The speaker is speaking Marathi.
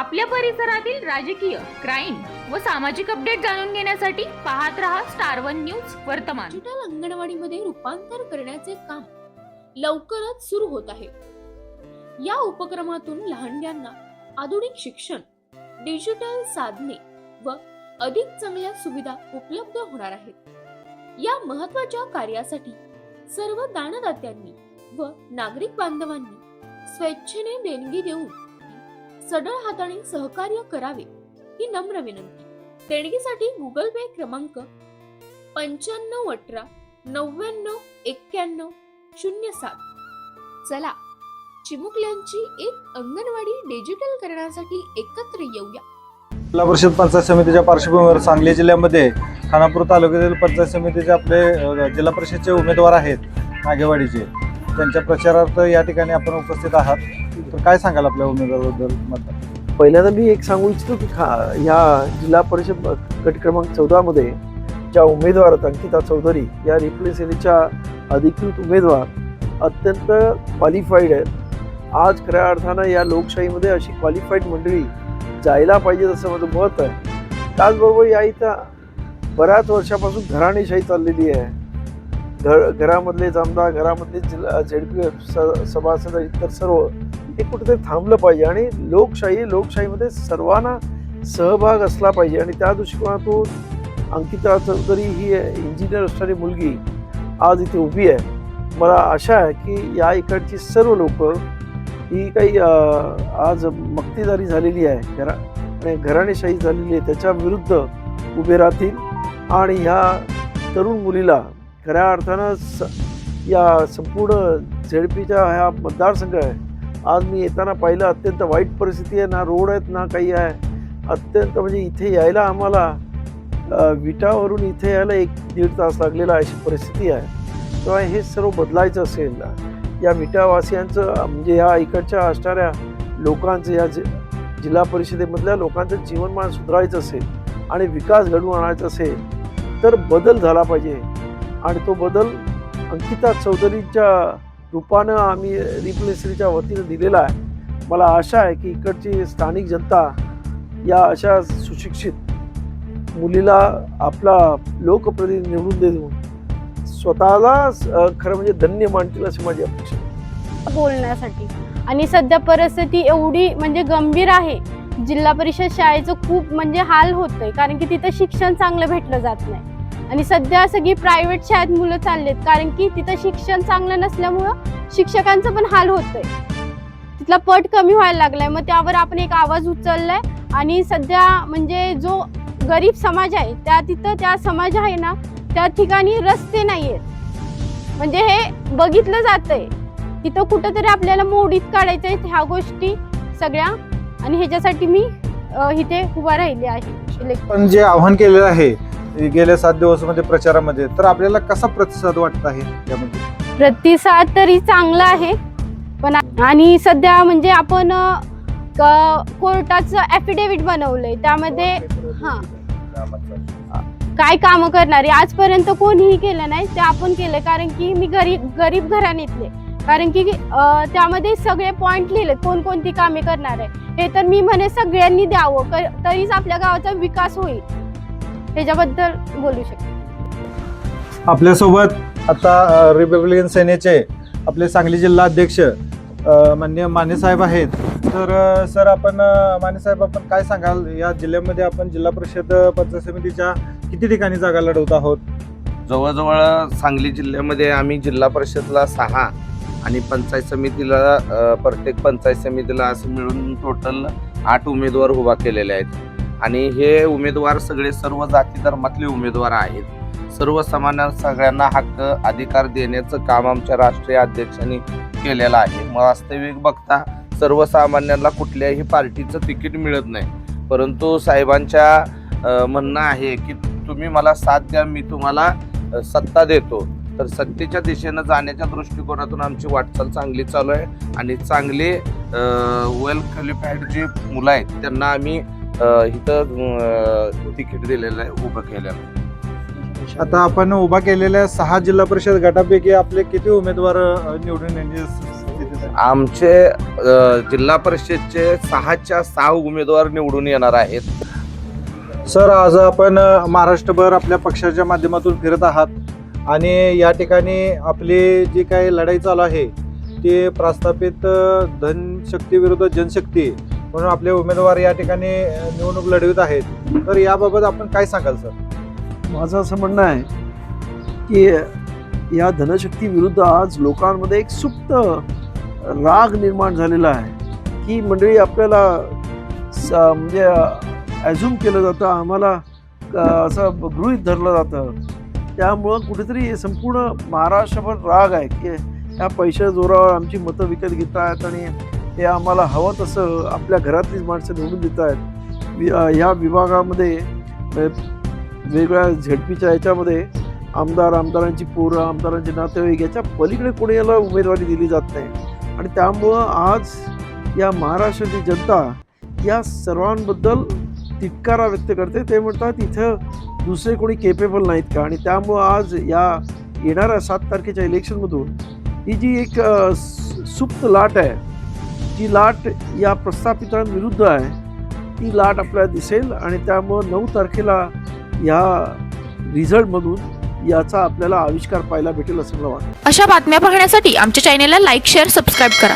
आपल्या परिसरातील राजकीय, क्राईम व सामाजिक अपडेट जाणून घेण्यासाठी पाहत रहा स्टार वन न्यूज वर्तमान। डिजिटल अंगणवाडीमध्ये रूपांतर करण्याचे काम लवकरच सुरू होत आहे। या उपक्रमातून लहानग्यांना आधुनिक शिक्षण, डिजिटल साधने व अधिक चांगल्या सुविधा उपलब्ध होणार आहेत। या महत्त्वाच्या कार्यासाठी सर्व दानदात्यांनी व नागरिक बांधवांनी स्वेच्छेने देणगी देऊन सढळ हाताने सहकार्य करावे ही नम्र विनंती। देणगीसाठी गुगल पे क्रमांक 9518 99 91 07। चला चिमुकल्यांची एक अंगणवाडी डिजिटल करण्यासाठी एकत्र येऊया। जिल्हा परिषद पंचायत समितीच्या पार्श्वभूमीवर सांगली जिल्ह्यामध्ये खानापूर तालुक्यातील पंचायत समितीचे आपले जिल्हा परिषदचे उमेदवार आहेत नागेवाडीचे, त्यांच्या प्रचारार्थ या ठिकाणी आपण उपस्थित आहात। तर काय सांगाल आपल्या उमेदवाराबद्दल मत? पहिल्यांदा मी एक सांगू इच्छितो की ह्या जिल्हा परिषद गट क्रमांक 14 मध्ये ज्या उमेदवार आहेत अंकिता चौधरी या रिप्रेझेंटेटिव्हच्या अधिकृत उमेदवार अत्यंत क्वालिफाईड आहेत। आज खऱ्या अर्थानं या लोकशाहीमध्ये अशी क्वालिफाईड मंडळी जायला पाहिजे असं माझं मत आहे। त्याचबरोबर या इथं बऱ्याच वर्षापासून घराणेशाही चाललेली आहे। घरामधले जामदार, घरामधले जिल्हा ZP सभासद इतर सर्व हे कुठेतरी थांबलं पाहिजे आणि लोकशाहीमध्ये सर्वांना सहभाग असला पाहिजे। आणि त्या दृष्टिकोनातून अंकिता चौधरी ही इंजिनियर असणारी मुलगी आज इथे उभी आहे। मला आशा आहे की या इकडची सर्व लोक ही काही आज मक्तेदारी झालेली आहे आणि घराणेशाही झालेली आहे त्याच्या विरुद्ध उभे राहतील आणि ह्या तरुण मुलीला खऱ्या अर्थानं या संपूर्ण ZPच्या ह्या मतदारसंघ आहे। आज मी येताना पाहिलं अत्यंत वाईट परिस्थिती आहे, ना रोड आहेत ना काही आहे। अत्यंत म्हणजे इथे यायला आम्हाला विटावरून इथे यायला 1-1.5 तास लागलेला अशी परिस्थिती आहे। तेव्हा हे सर्व बदलायचं असेल, या विटावासियांचं म्हणजे ह्या इकडच्या असणाऱ्या लोकांचं या जिल्हा परिषदेमधल्या लोकांचं जीवनमान सुधारायचं असेल आणि विकास घडवून आणायचा असेल तर बदल झाला पाहिजे। आणि तो बदल अंकिता चौधरीच्या रूपानं आम्ही रिप्रेझेंटेटिव्हच्या वतीनं दिलेला आहे। मला आशा आहे की इकडची स्थानिक जनता या अशा सुशिक्षित मुलीला आपला लोकप्रतिनिधी निवडून देऊन स्वतःला खरं म्हणजे धन्य मानतील अशी माझी अपेक्षा आहे बोलण्यासाठी। आणि सध्या परिस्थिती एवढी म्हणजे गंभीर आहे, जिल्हा परिषद शाळेचं खूप म्हणजे हाल होतंय कारण की तिथं शिक्षण चांगलं भेटलं जात नाही। आणि सध्या सगळी प्रायव्हेट शाळेत मुलं चाललेत कारण की तिथं शिक्षण चांगलं नसल्यामुळं शिक्षकांचं पण हाल होतंय, तिथला पट कमी व्हायला लागलाय। मग त्यावर आपण एक आवाज उचललाय आणि सध्या म्हणजे जो गरीब समाज आहे त्या समाज आहे ना त्या ठिकाणी रस्ते नाही आहेत, म्हणजे हे बघितलं जातंय तिथं कुठंतरी आपल्याला मोडीत काढायचंय ह्या गोष्टी सगळ्या। आणि ह्याच्यासाठी मी इथे उभा राहिली आहे। पण जे आव्हान केलेलं आहे गेल्या 7 दिवसामध्ये प्रचारामध्ये, तर आपल्याला कसा प्रतिसाद वाटत आहे यामध्ये? प्रतिसाद तरी चांगला आहे, पण आणि सध्या म्हणजे आपण कोर्टाचं ॲफिडेव्हिट बनवलंय त्यामध्ये काय कामं करणारे आजपर्यंत कोणीही केलं नाही ते आपण केलं कारण की मी गरीब घराण्यातले, कारण की त्यामध्ये सगळे पॉइंट लिहिले कोणकोणती कामे करणार आहे हे तर मी म्हणे सगळ्यांनी द्यावं तरीच आपल्या गावाचा विकास होईल, त्याच्याबद्दल बोलू शकतो। आपल्यासोबत आता रिपब्लिकन सेनेचे आपले सांगली जिल्हा अध्यक्ष माननीय माने साहेब आहेत। तर सर आपण माने साहेब आपण काय सांगाल, या जिल्ह्यामध्ये आपण जिल्हा परिषद पंचायत समितीच्या किती ठिकाणी जागा लढवत आहोत? जवळजवळ सांगली जिल्ह्यामध्ये आम्ही जिल्हा परिषदला 6 आणि पंचायत समितीला प्रत्येक पंचायत समितीला असं मिळून टोटल 8 उमेदवार उभा केलेले आहेत। आणि हे उमेदवार सगळे सर्व जाती धर्मातले उमेदवार आहेत। सर्व समान सगळ्यांना हक्क अधिकार देण्याचं काम आमच्या राष्ट्रीय अध्यक्षांनी केलेलं आहे। वास्तविक बघता सर्वसामान्यांना कुठल्याही पार्टीचं तिकीट मिळत नाही, परंतु साहेबांच्या म्हणणं आहे की तुम्ही मला साथ द्या, मी तुम्हाला सत्ता देतो। तर सत्तेच्या दिशेनं जाण्याच्या दृष्टिकोनातून आमची वाटचाल चांगली चालू आहे आणि चांगले वेल क्वालिफाईड जी मुलं आहेत त्यांना आम्ही इथं तिकीट दिलेलं आहे, उभं केलेलं आहे। आता आपण उभा केलेल्या 6 जिल्हा परिषद गटापैकी आपले किती उमेदवार निवडून येण्याची स्थिती? आमचे जिल्हा परिषदचे 6च्या 6 उमेदवार निवडून येणार आहेत. सर, आज आपण महाराष्ट्रभर आपल्या पक्षाच्या माध्यमातून फिरत आहात आणि या ठिकाणी आपली जी काही लढाई चालू आहे ती प्रस्थापित धनशक्ती विरुद्ध जनशक्ती म्हणून आपले उमेदवार या ठिकाणी निवडणूक लढवित आहेत. तर याबाबत आपण काय सांगाल सर? माझं असं म्हणणं आहे की या धनशक्ती विरुद्ध आज लोकांमध्ये एक सुप्त राग निर्माण झालेला आहे की मंडळी आपल्याला म्हणजे ॲझ्युम केलं जातं, आम्हाला असं गृहीत धरलं जातं. त्यामुळं कुठेतरी संपूर्ण महाराष्ट्रभर राग आहे की ह्या पैशाच्या जोरावर आमची मतं विकत घेत आहेत आणि हे आम्हाला हवं तसं आपल्या घरातलीच माणसं निवडून देत आहेत. ह्या विभागामध्ये वेगवेगळ्या झेडपीच्या याच्यामध्ये आमदारांची पोरं, आमदारांचे नातेवाईक याच्या पलीकडे कोणी याला उमेदवारी दिली जात नाही. आणि त्यामुळं आज या महाराष्ट्राची जनता या सर्वांबद्दल तिटकारा व्यक्त करते. ते म्हणतात इथं दुसरे कोणी केपेबल नाहीत का? आणि त्यामुळं आज या येणाऱ्या 7 तारखेच्या इलेक्शनमधून ही जी एक सुप्त लाट आहे, ती लाट या प्रस्थापितांविरुद्ध आहे, ती लाट आपल्याला दिसेल. आणि त्यामुळं 9 तारखेला या रिझल्टमधून याचा आपल्याला आविष्कार पाहायला भेटेल असं मला वाटतं. अशा बातम्या पाहण्यासाठी आमच्या चॅनेलला लाईक, शेअर, सबस्क्राईब करा.